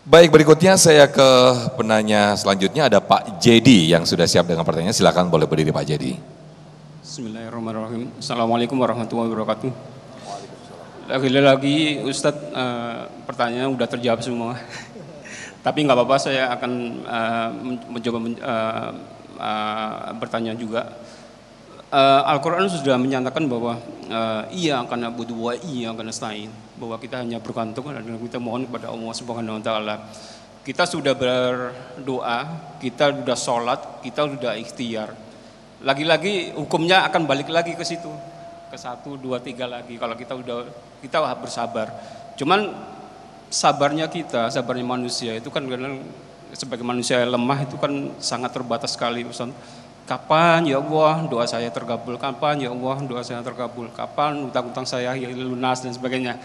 Baik, berikutnya saya ke penanya selanjutnya, ada Pak Jedi yang sudah siap dengan pertanyaan. Silakan, boleh berdiri Pak Jedi. Bismillahirrahmanirrahim. Assalamualaikum warahmatullahi wabarakatuh. Lagi-lagi Ustadz, pertanyaan udah terjawab semua. Tapi nggak apa-apa, saya akan mencoba bertanya juga. Al-Quran sudah menyatakan bahwa iya akan na'budu wa iya akan nasta'in, bahwa kita hanya bergantung dan kita mohon kepada Allah Subhanahu wa taala. Kita sudah berdoa, kita sudah sholat, kita sudah ikhtiar. Lagi-lagi hukumnya akan balik lagi ke situ, ke 1, 2, 3 lagi. Kalau kita bersabar. Cuman sabarnya manusia itu kan kadang sebagai manusia yang lemah itu kan sangat terbatas sekali, Ustaz. Kapan ya Allah doa saya terkabul? Kapan ya Allah doa saya terkabul? Kapan utang-utang saya lunas dan sebagainya?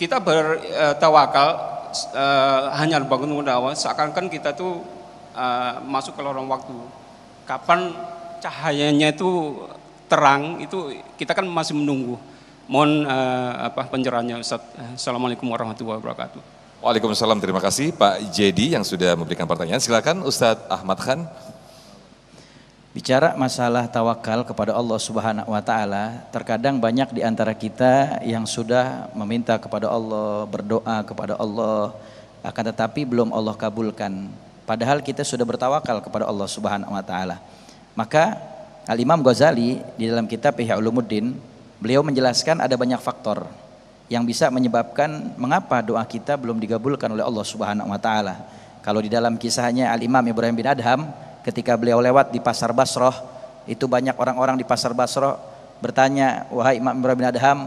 Kita bertawakal hanya bangun doa, seakan-akan kita tuh masuk ke lorong waktu. Kapan cahayanya itu terang, itu kita kan masih menunggu. Mohon pencerahannya Ustaz. Assalamualaikum warahmatullahi wabarakatuh. Waalaikumsalam, terima kasih Pak Jedi yang sudah memberikan pertanyaan. Silakan Ustadz Ahmad Khan. Bicara masalah tawakal kepada Allah Subhanahu wa taala, terkadang banyak di antara kita yang sudah meminta kepada Allah, berdoa kepada Allah, akan tetapi belum Allah kabulkan. Padahal kita sudah bertawakal kepada Allah Subhanahu wa taala. Maka Al-Imam Ghazali di dalam kitab Ihya Ulumuddin, beliau menjelaskan ada banyak faktor yang bisa menyebabkan mengapa doa kita belum digabulkan oleh Allah Subhanahu wa taala. Kalau di dalam kisahnya Al-Imam Ibrahim bin Adham, ketika beliau lewat di pasar Basrah, itu banyak orang-orang di pasar Basrah bertanya, wahai Imam Ibrahim bin Adham,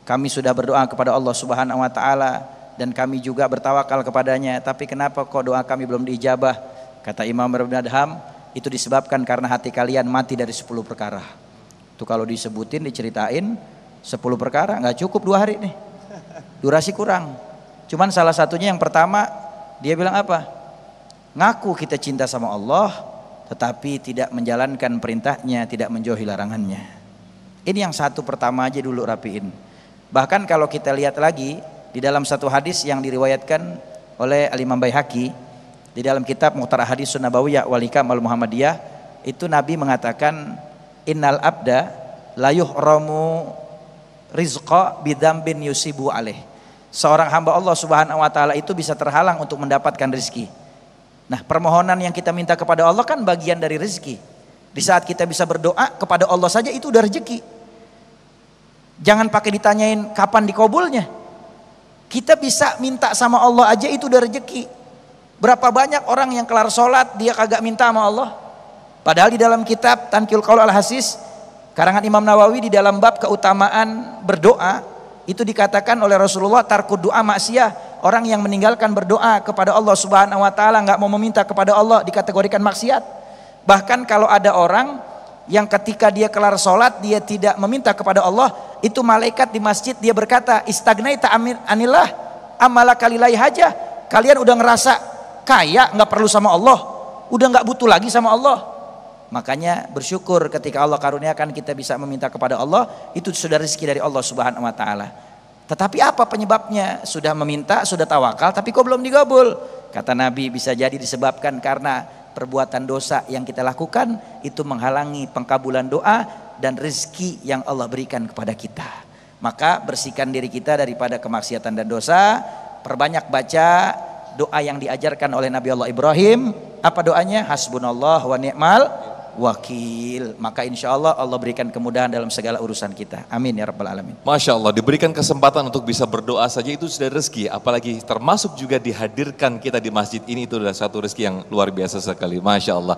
kami sudah berdoa kepada Allah Subhanahu wa taala dan kami juga bertawakal kepadanya, tapi kenapa kok doa kami belum diijabah? Kata Imam Ibrahim bin Adham, itu disebabkan karena hati kalian mati dari 10 perkara. Itu kalau disebutin, diceritain 10 perkara nggak cukup 2 hari nih, durasi kurang. Cuman salah satunya yang pertama, dia bilang apa? Ngaku kita cinta sama Allah, tetapi tidak menjalankan perintahnya, tidak menjauhi larangannya. Ini yang satu pertama aja dulu rapiin. Bahkan kalau kita lihat lagi di dalam satu hadis yang diriwayatkan oleh Al-Imam Baihaqi di dalam kitab Mukhtasar Hadis Nabawiyah wal Hikam al-Muhammadiyah, itu Nabi mengatakan, innal abda la yuhramu rizqa bidzambin yusibu alaih. Seorang hamba Allah Subhanahu wa taala itu bisa terhalang untuk mendapatkan rezeki. Nah, permohonan yang kita minta kepada Allah kan bagian dari rezeki. Di saat kita bisa berdoa kepada Allah saja itu udah rezeki. Jangan pakai ditanyain kapan dikabulnya. Kita bisa minta sama Allah aja itu udah rezeki. Berapa banyak orang yang kelar sholat dia kagak minta sama Allah. Padahal di dalam kitab Tanqihul Qaul Al-Hasis karangan Imam Nawawi di dalam bab keutamaan berdoa, itu dikatakan oleh Rasulullah, tarkud doa maksiyah. Orang yang meninggalkan berdoa kepada Allah Subhanahu wa taala, nggak mau meminta kepada Allah, dikategorikan maksiat. Bahkan kalau ada orang yang ketika dia kelar sholat dia tidak meminta kepada Allah, itu malaikat di masjid dia berkata, istagnaita anillah amalaka lillahi hajah. Kalian udah ngerasa kaya, nggak perlu sama Allah, udah nggak butuh lagi sama Allah. Makanya bersyukur ketika Allah karuniakan kita bisa meminta kepada Allah, itu sudah rezeki dari Allah Subhanahu wa taala. Tetapi apa penyebabnya? Sudah meminta, sudah tawakal, tapi kok belum digabul? Kata Nabi, bisa jadi disebabkan karena perbuatan dosa yang kita lakukan itu menghalangi pengkabulan doa dan rezeki yang Allah berikan kepada kita. Maka bersihkan diri kita daripada kemaksiatan dan dosa. Perbanyak baca doa yang diajarkan oleh Nabi Allah Ibrahim. Apa doanya? Hasbunallah wa ni'mal wakil. Maka insya Allah Allah berikan kemudahan dalam segala urusan kita. Amin ya rabbal alamin. Masya Allah, diberikan kesempatan untuk bisa berdoa saja itu sudah rezeki. Apalagi termasuk juga dihadirkan kita di masjid ini, itu adalah satu rezeki yang luar biasa sekali. Masya Allah.